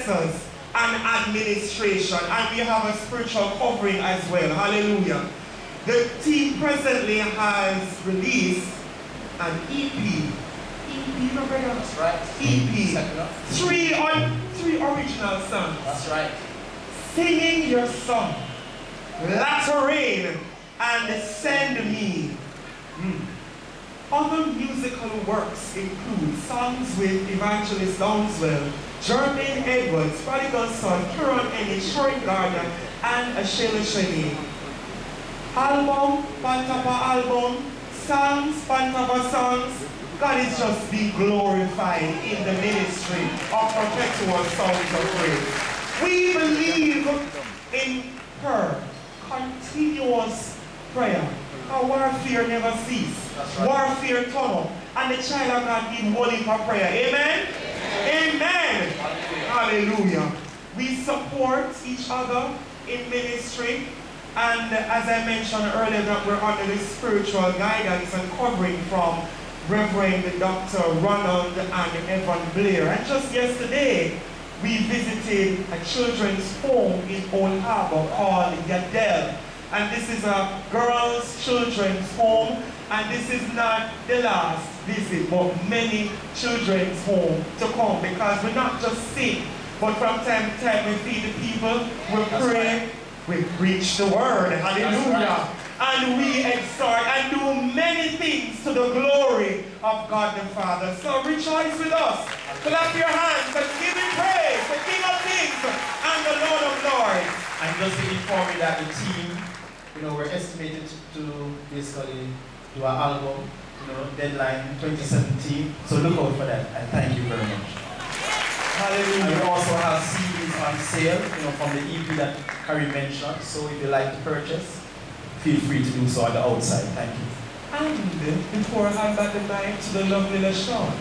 intercessors and administration, and we have a spiritual covering as well. Hallelujah. The team presently has released an EP. EP, no brother? That's right. EP. Three original songs. That's right. Singing Your Song, Latter Rain, and Send Me. Other musical works include songs with Evangelist Downswell, Jermaine Edwards, Prodigal Son, Kieran Ennis, Champaine Garth, and Sheryl. Album, Pantapa album, songs, Pantapa songs. God is just being glorified in the ministry of Perpetual Songs of Praise. We believe in her continuous prayer. Our warfare never ceases. Right. Warfare turn up. And the child of God in holding for prayer. Amen? Amen. Hallelujah. We support each other in ministry. And as I mentioned earlier, that we're under the spiritual guidance and covering from Reverend Dr. Ronald and Evan Blair. And just yesterday, we visited a children's home in Old Harbor called Yadel. And this is a girls' children's home. And this is not the last visit, but many children's home to come, because we not just sing, but from time to time we feed the people, we pray, we preach the word, hallelujah. And we exhort and do many things to the glory of God the Father. So rejoice with us. Clap your hands and give him praise, the King of Kings and the Lord of Lords. And just to inform you that the team, we're estimated to basically do our album, deadline 2017. So look out for that, and thank you very much. Hallelujah. And we also have CDs on sale, from the EP that Carrie mentioned. So if you like to purchase, feel free to do so on the outside. Thank you. And before I hand back the mic to the lovely LaShawn,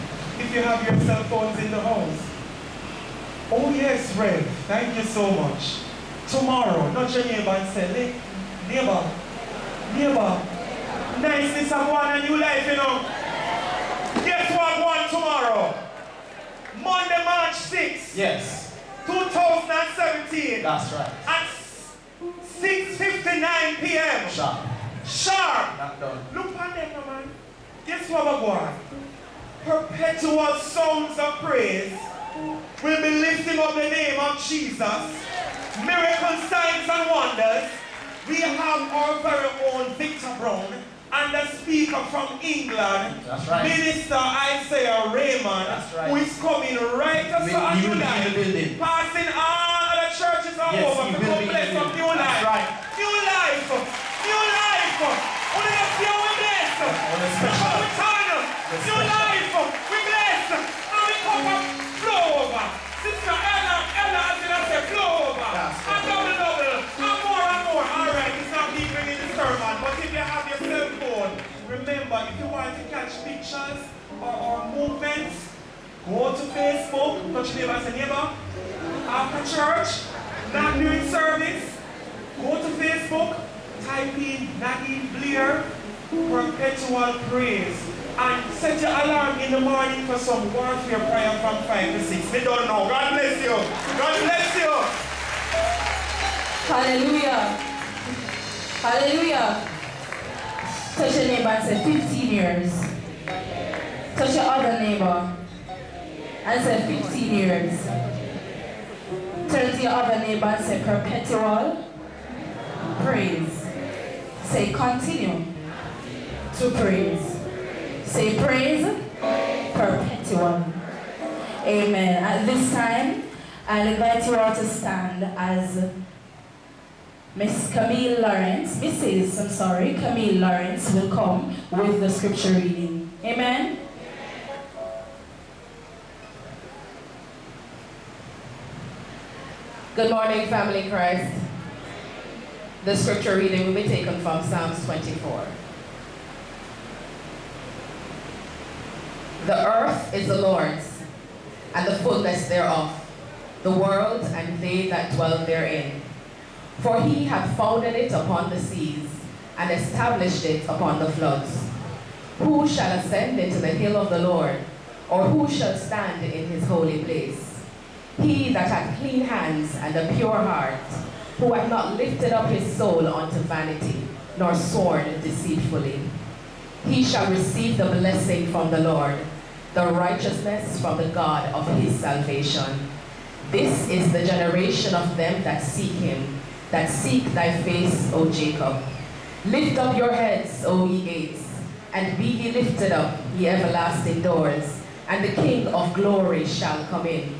if you have your cell phones in the house. Oh yes, Rev, thank you so much. Tomorrow, not your neighbor and say, neighbor, niceness of one a new life, Guess what one tomorrow? Monday, March 6th. Yes. 2017. That's right. At 6:59 p.m. Sharp. Not done. Look on them, man. Guess what we're going? Perpetual songs of praise. We'll be lifting up the name of Jesus. Miracles, signs, and wonders. We have our very own Victor Brown and the speaker from England, that's right. Minister Isaiah Raymond, that's right. who is coming right to New Life, passing all the churches all over to come bless up New Life. Right. New life, new life. Only the few we bless. Come return. New life, we bless. And we come up, flow over. Sister Ella, as in I say, flow over. And double, and more. All right, it's not even in the sermon, but if you have your cell phone, remember, if you want to catch pictures or movements, go to Facebook, touch neighbor as a neighbor. After church, not during service, go to Facebook, type in Nadine Blair, Perpetual Praise, and set your alarm in the morning for some warfare prayer from 5 to 6. We don't know. God bless you. God bless you. Hallelujah. Hallelujah. Touch your neighbor and say 15 years. Touch your other neighbor and say 15 years. Turn to your other neighbor and say perpetual praise. Say continue to praise. Say praise perpetual. Amen. At this time, I'll invite you all to stand as Mrs. Camille Lawrence will come with the scripture reading. Amen. Good morning, family in Christ. The scripture reading will be taken from Psalms 24. The earth is the Lord's, and the fullness thereof, the world and they that dwell therein. For he hath founded it upon the seas, and established it upon the floods. Who shall ascend into the hill of the Lord, or who shall stand in his holy place? He that hath clean hands and a pure heart, who hath not lifted up his soul unto vanity, nor sworn deceitfully. He shall receive the blessing from the Lord, the righteousness from the God of his salvation. This is the generation of them that seek him, that seek thy face, O Jacob. Lift up your heads, O ye gates, and be ye lifted up, ye everlasting doors, and the King of glory shall come in.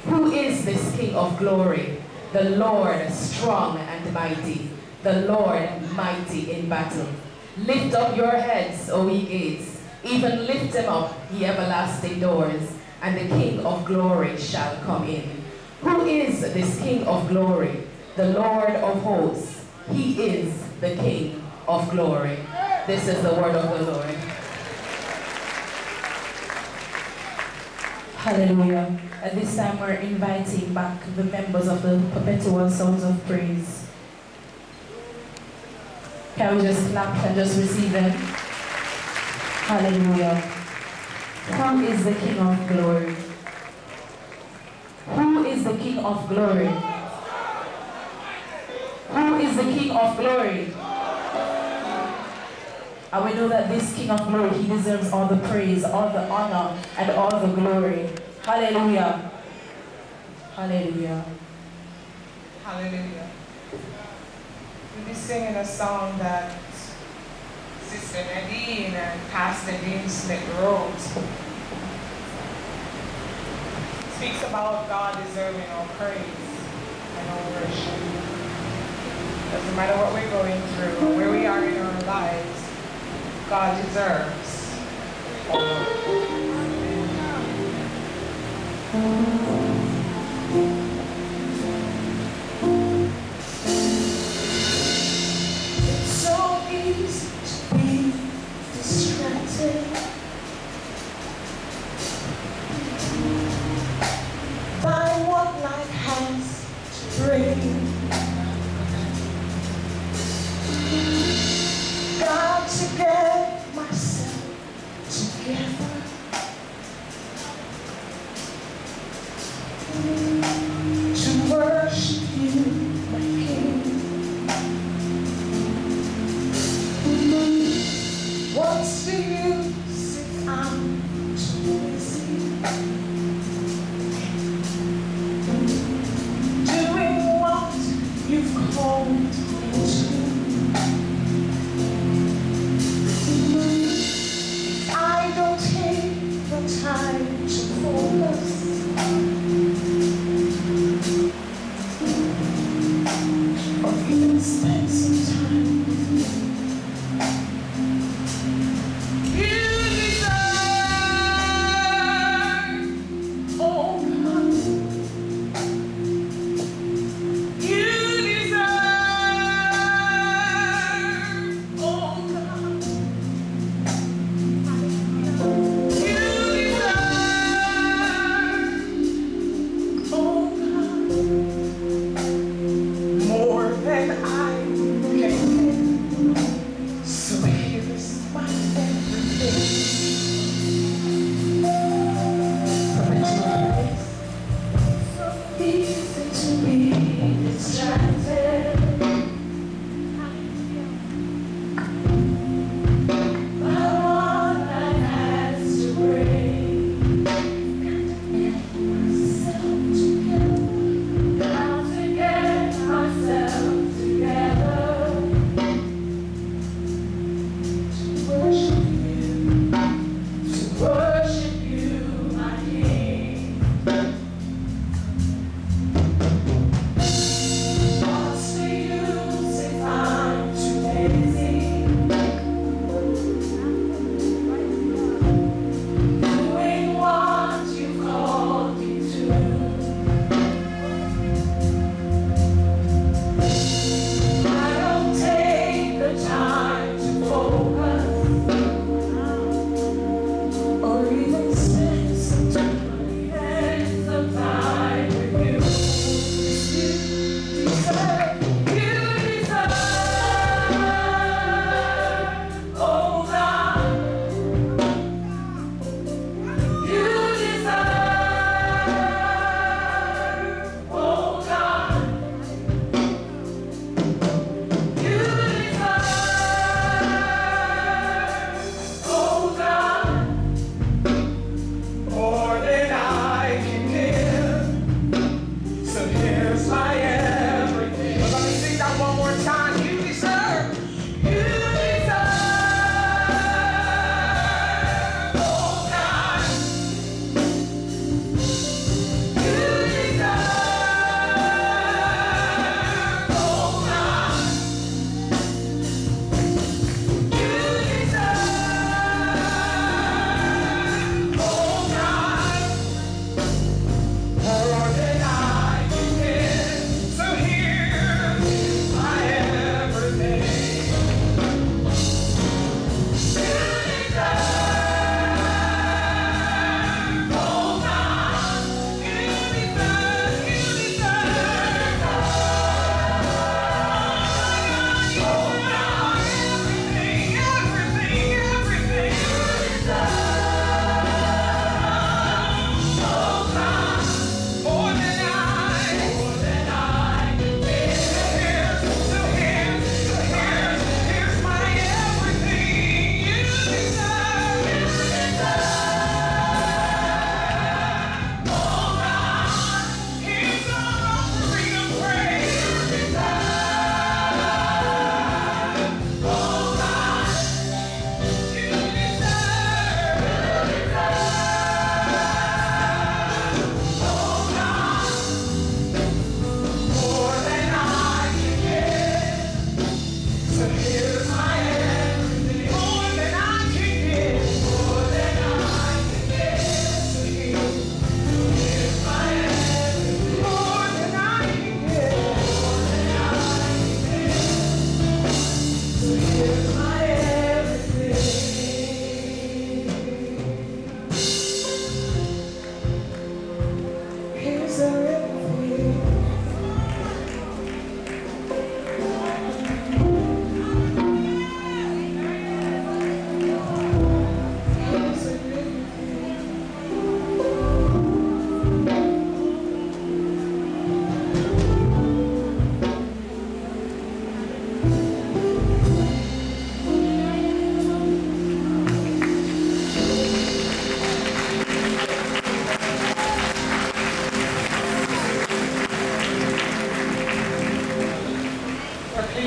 Who is this King of glory? The Lord strong and mighty, the Lord mighty in battle. Lift up your heads, O ye gates, even lift them up, ye everlasting doors, and the King of glory shall come in. Who is this King of glory? The Lord of hosts. He is the King of glory. This is the word of the Lord. Hallelujah. At this time, we're inviting back the members of the Perpetual Songs of Praise. Can we just clap and just receive them? Hallelujah. Who is the King of glory? Who is the King of glory? Who is the King of glory? And we know that this King of glory, he deserves all the praise, all the honor, and all the glory. Hallelujah. Hallelujah. Hallelujah. We'll be singing a song that Sister Nadine and Pastor Dean Smith wrote. Speaks about God deserving our praise and our worship. Doesn't matter what we're going through or where we are in our lives, God deserves our It's so easy to be distracted by what life has to bring. Got to get myself together. To worship you, my King. What's the use if I'm too busy doing what you've called me to? I don't take the time to focus or even spend some time with you. You deserve, oh God. You deserve, oh God. You deserve, oh God. More than I can give. So here's my everything. Perpetual praise. So easy to be distracted by what life has to bring. Got to get myself together to worship you, my King.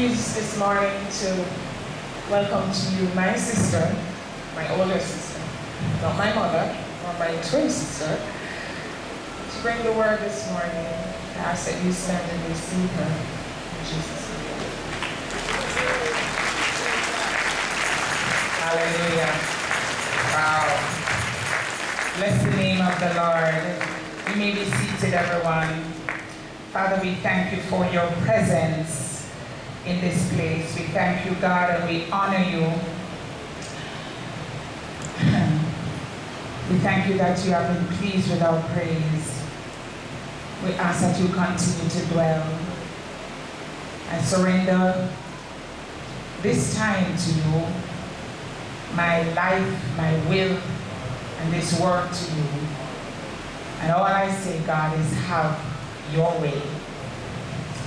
pleased this morning to welcome to you my sister, my older sister, not my mother, or my twin sister, to bring the word this morning. I ask that you stand and receive her in Jesus' name. Hallelujah. Wow. Bless the name of the Lord. You may be seated, everyone. Father, we thank you for your presence in this place. We thank you, God, and we honor you. We thank you that you have been pleased with our praise. We ask that you continue to dwell. I surrender this time to you, my life, my will, and this word to you. And all I say, God, is have your way.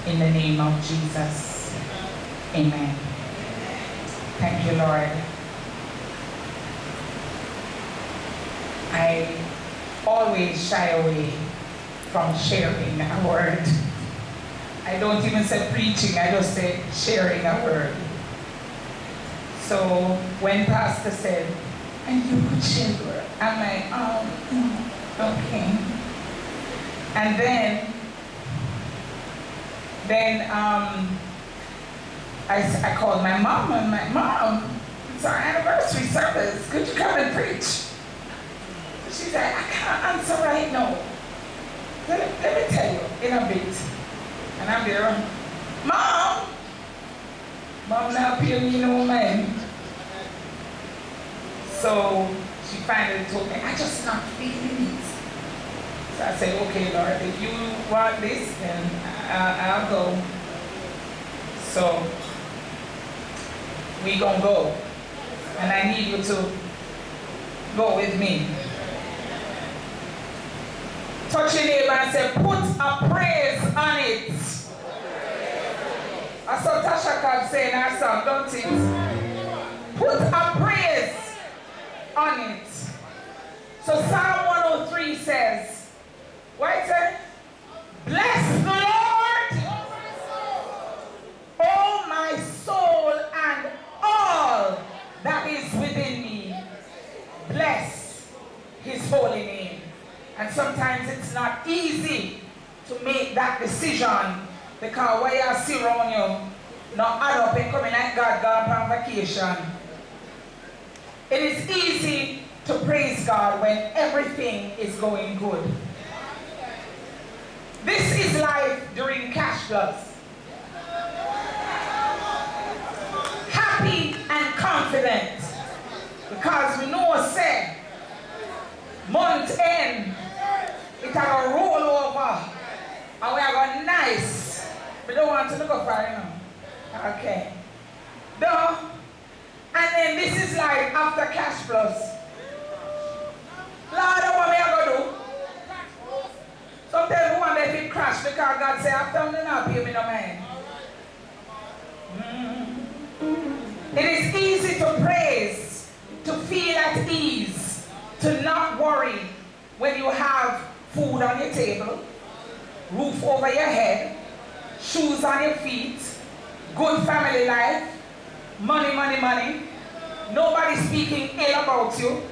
In the name of Jesus. Amen. Thank you, Lord. I always shy away from sharing a word. I don't even say preaching, I just say sharing a word. So when Pastor said, and you could share the word, I'm like, okay. And then I called my mom, and my mom, it's our anniversary service, could you come and preach? She said, I can't answer right now. Let me tell you in a bit. And I'm there, Mom not paying me no mind. So she finally told me, I just not feeling it. So I said, okay, Lord, if you want this, then I'll go. So we gonna go. And I need you to go with me. Touch your neighbor and say, put a praise on it. I saw Tasha Cobb saying her song, don't it? Put a praise on it. So Psalm 103 says, what it say? Bless the Lord, oh my soul, and all that is within me. Bless his holy name. And sometimes it's not easy to make that decision because when you see around you, not add up and coming like God gone on vacation. It is easy to praise God when everything is going good. This is life during cash flows. Happy and confident because we know say month end it have a roll over and we have a nice. We don't want to look up right now. Okay. No. And then this is like after cash flows. Lord, what me I go do? Sometimes we want to crash because God say after I'm not pay me no mind. It is easy to praise, to feel at ease, to not worry when you have food on your table, roof over your head, shoes on your feet, good family life, money, money, money, nobody speaking ill about you,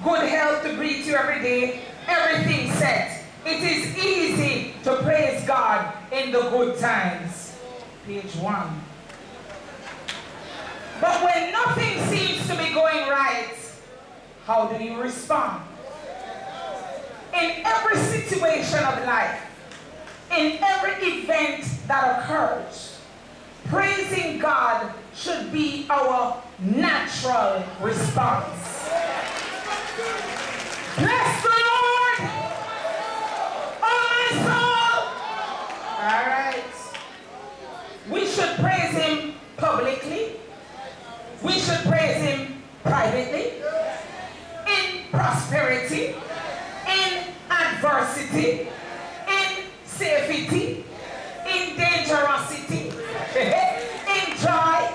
good health to greet you every day, everything set. It is easy to praise God in the good times. Page 1. But when nothing seems to be going right, how do you respond? In every situation of life, in every event that occurs, praising God should be our natural response. Bless the Lord, oh my soul. All right. We should praise him publicly. We should praise him privately, in prosperity, in adversity, in safety, in dangerosity, in joy,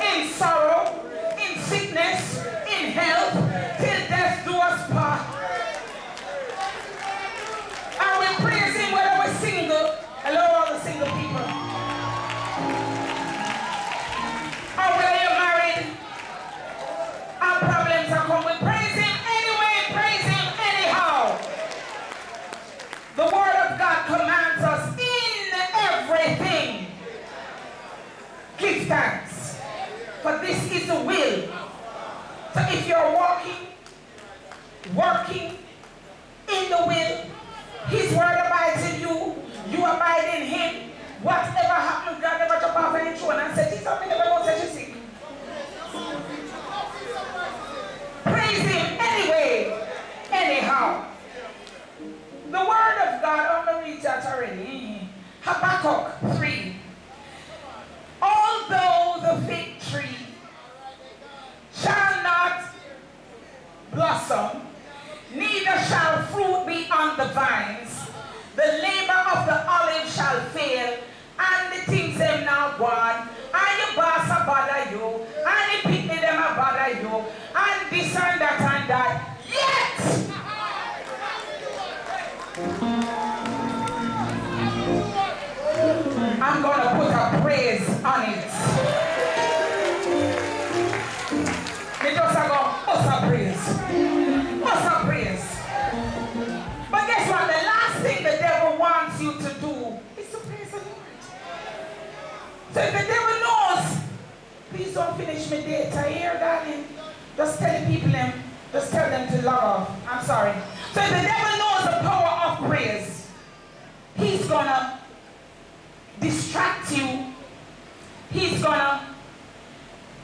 in sorrow, in sickness, in health, till death do us part. And we praise him whether we're single. Hello, all the single people. For this is the will. So if you're walking, working in the will, His word abides in you, you abide in Him. Whatever happens, God never jump off any throne and say, "It's something never knows that you see." Praise Him anyway, anyhow. The word of God, I'm going to read that already. Habakkuk 3. Although the fig tree shall not blossom, neither shall fruit be on the vines, the labor of the olive shall fail, and the things them now gone, and your boss a bother you, and the picnic them a bother you, and this and that and that. Yet I'm gonna put a praise on it. Me just a go, what's a praise? What's a praise? But guess what? The last thing the devil wants you to do is to praise the Lord. So if the devil knows, please don't finish my data here, darling. Just tell the people them, just tell them to log off. I'm sorry. So if the devil knows the power of praise, he's gonna distract you. He's gonna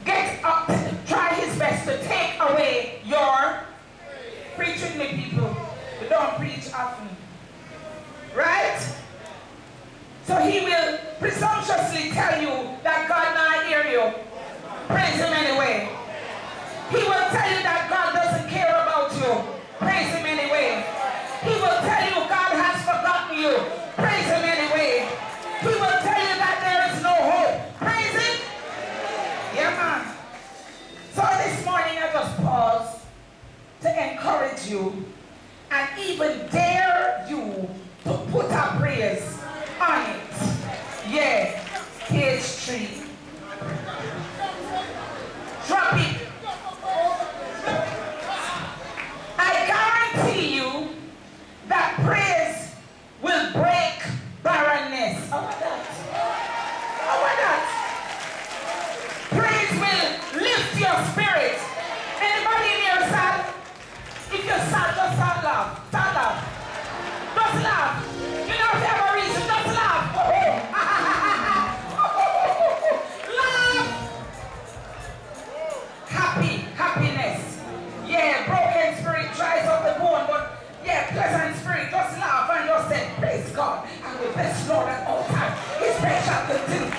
get up, try his best to take away your preaching with people. We don't preach often. Right? So he will presumptuously tell you that God not hear you. Praise him anyway. He will tell you that God doesn't care about you. Praise him anyway. He will tell you God has forgotten you. Praise him anyway. He will tell you that there is no hope. Praise him. Yeah, man. So this morning I just pause to encourage you and even dare you to put a praise on it. Yeah, page 3. Drop it. I guarantee you that praise will break barrenness. How about that? How about that? Praise will lift your spirit. Anybody in here sad? If you're sad, just start laugh. Start laugh. Just laugh. You know if you have a reason, just laugh. Laugh. Happiness. Yeah, broken spirit dries up the bone, but yeah, pleasant spirit, just laugh and just say, praise God. I will bless Lord at all times. His praise shall continue.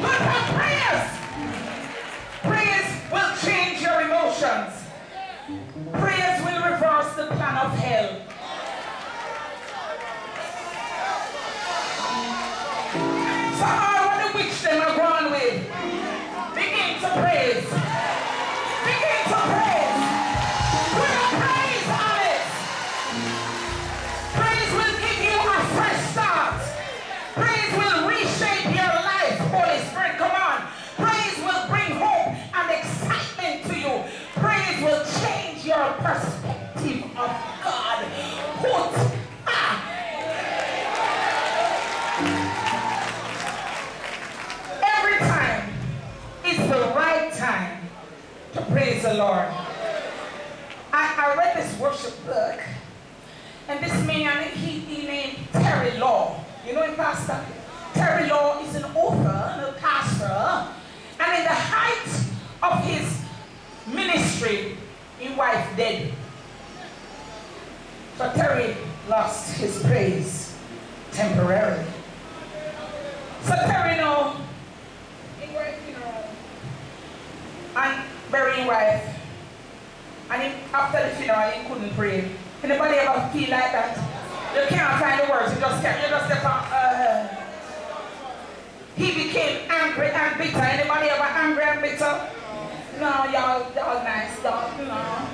But prayers. Praise will change your emotions. Prayers will reverse the plan of hell. So all of the witch them are going with, begin to praise. Begin to praise. Put a praise on it. Praise will give you a fresh start. Praise will reshape your life. Holy Spirit, come on. Praise will bring hope and excitement to you. Praise will change your perspective of God. Every time is the right time to praise the Lord. I read this worship book, and this man, he named Terry Law. You know him, Pastor? Terry Law is an author and a pastor, and in the height of his ministry, his wife dead. So Terry lost his praise temporarily. So Terry know, he went funeral and burying wife, and after the funeral he couldn't pray. Anybody ever feel like that? You can't find the words, you just can't, you just step on. He became angry and bitter. Anybody ever angry and bitter? No, y'all nice, y'all, no.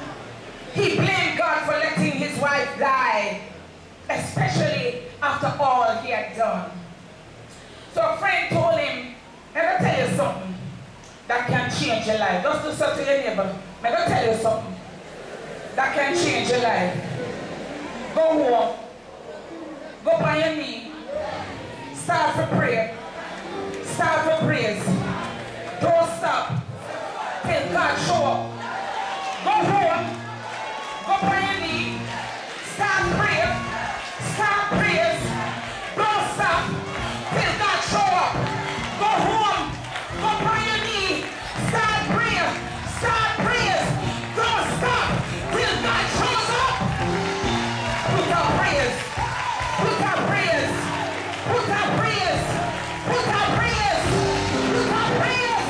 He blamed God for letting his wife die, especially after all he had done. So a friend told him, let me tell you something that can change your life. Just do something to your neighbor. Let me tell you something that can change your life. Go home. Go on your knee. Start for prayer. Start for praise. Don't God show up. Go home. Go on your knee. Start praying. Start prayers. Don't stop till God show up. Go home. Go on your knee. Start praying. Start prayers. Don't stop till God shows up. Put out prayers. Put out prayers. Put out prayers. Put out prayers. Put out prayers.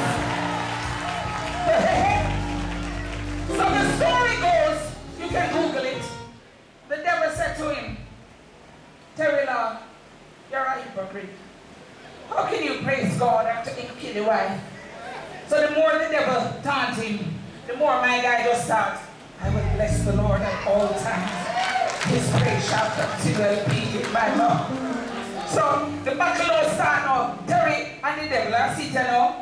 So the story goes, you can Google it. The devil said to him, Terry Law, you're a hypocrite. How can you praise God after he killed your wife? So the more the devil taunted him, the more my guy just starts, I will bless the Lord at all times. His praise shall continually be in my mouth. So the battle will start now. Terry and the devil, I see you know.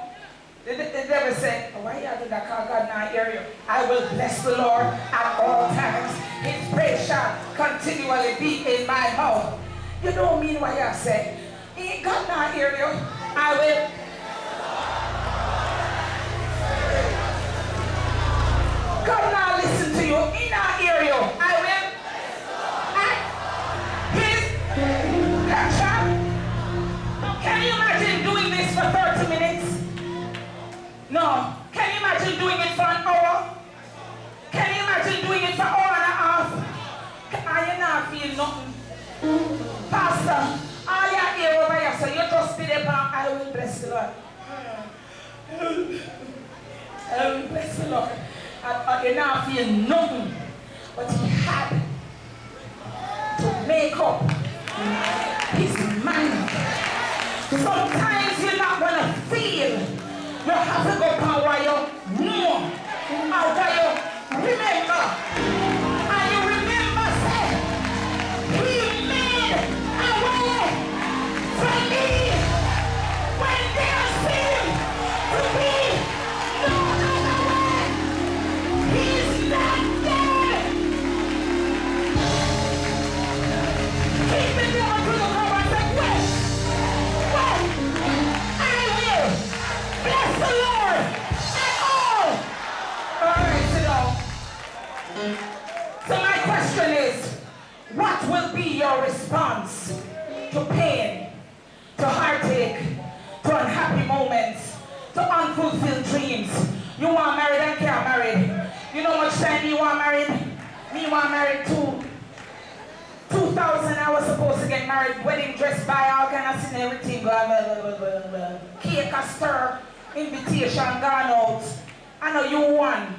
The devil said, why you do that? Cause God now hear you. I will bless the Lord at all times. His praise shall continually be in my mouth. You don't mean what you say. Ain't God now hear you? I will. God now listen to you. He now hear you. I will. Can you imagine doing this for 30 minutes? No. Can you imagine doing it for an hour? Can you imagine doing it for an hour and a half? Are you not feeling nothing? Pastor, all you hear over here, so you just be there, I will bless the Lord. I will bless the Lord. You not feel nothing. But he had to make up his mind. Sometimes you're not going to feel. You have to go down where you know and where you remember. And you remember, say, he made a way for me when there seemed to be no other way. He's not dead. Keep the devil to the cover and say, wait. I will bless the Lord at all. All right, sit down. So my question is, what will be your response to pain, to heartache, to unhappy moments, to unfulfilled dreams? You want married and can't married. You know how much time you want married? Me want married too. 2000 I was supposed to get married, wedding dress, buy all kind of thing, everything, cake a stir, invitation gone out. I know you won.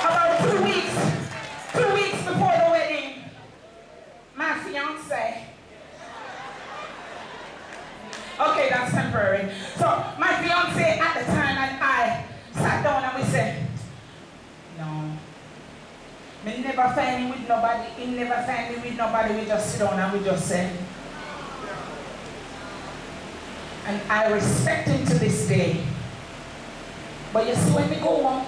About 2 weeks before the wedding, my fiance. Okay, that's temporary. So my fiance at the time and I sat down and we said, no. Me never find me with nobody. He never find me with nobody. We just sit down and we just say. And I respect him to this day. But you see when we go home.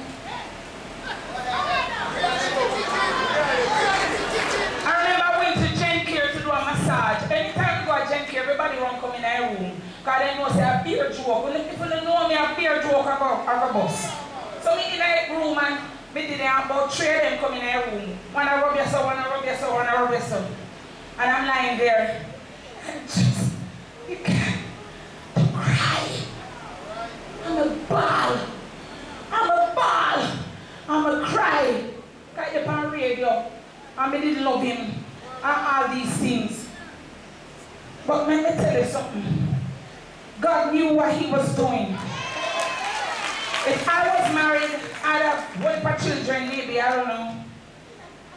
I remember I went to Jen Care to do a massage. Anytime we go to Jen Care, everybody run come in our room. Because they know say a beer joke. Well, if people don't know me, a beer joke about a bus. So me in a room and me did about 3 of them come in a room. One I rub yourself, one I rub yourself, one I rub yourself. And I'm lying there. And just, you can't cry. I'm a ball. I'm a cry. Got up on radio. And me didn't love him. And all these things. But let me tell you something. God knew what he was doing. If I was married, I'd have one for children, maybe, I don't know.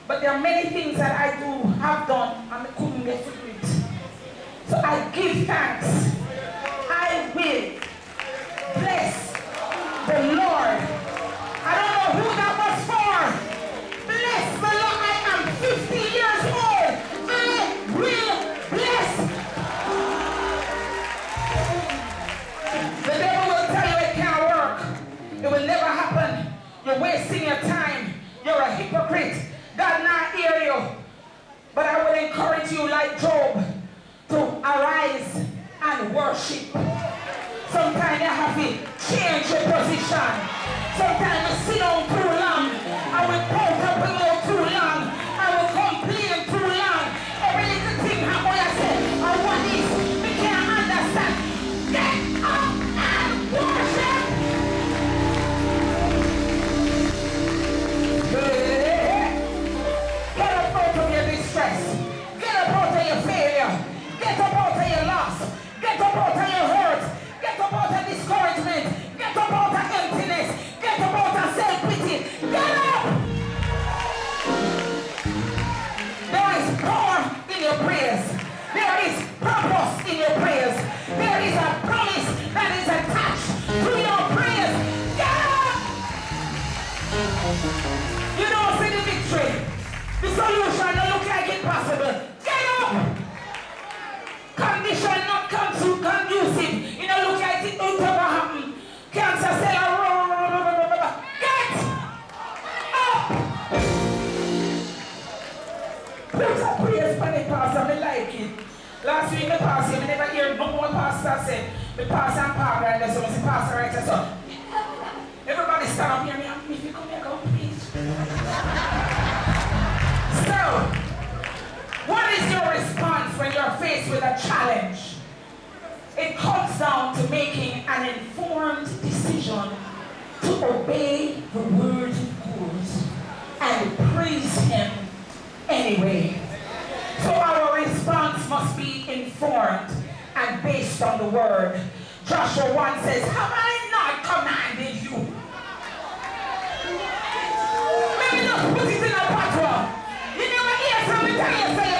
But there are many things that I do have done and I couldn't get through it. So I give thanks. I will bless the Lord. I don't know who that was for. Bless the Lord. I am 50 years old. I will bless. The devil will tell you it can't work. It will never happen. You're wasting your time. You're a hypocrite. God not hear you. But I would encourage you like Job to arise and worship. Sometimes you have to change your position. Sometimes you sit down too long. I will pout up your mouth too long. I will complain too long. Every little thing happen, I say, I want this. We can't understand. Get up and worship. Get up out of your distress. Get up out of your failure. Get up out of your loss. Get up out of your hurt. Get up out of discouragement. Get up out of emptiness. Get up out of self-pity. Get up! There is power in your prayers. There is purpose in your prayers. There is a promise that is attached to your prayers. Get up! You don't see the victory. The solution don't look like impossible. Get up! Condition not conducive. You know, look like it will never happen. Cancer cell. Get up! Put a praise for the pastor. I like it. Last week the pastor, I never hear no more pastor say, the pastor and pastor, and there's someone say, pastor right, so everybody stand up here, me, if you come here, go preach. So, what is your response when you're faced with a challenge? It comes down to making an informed decision to obey the word of God and praise Him anyway. So our response must be informed and based on the word. Joshua 1 says, have I not commanded you? Let me just put it in a patois. You never hear somebody tell you, say,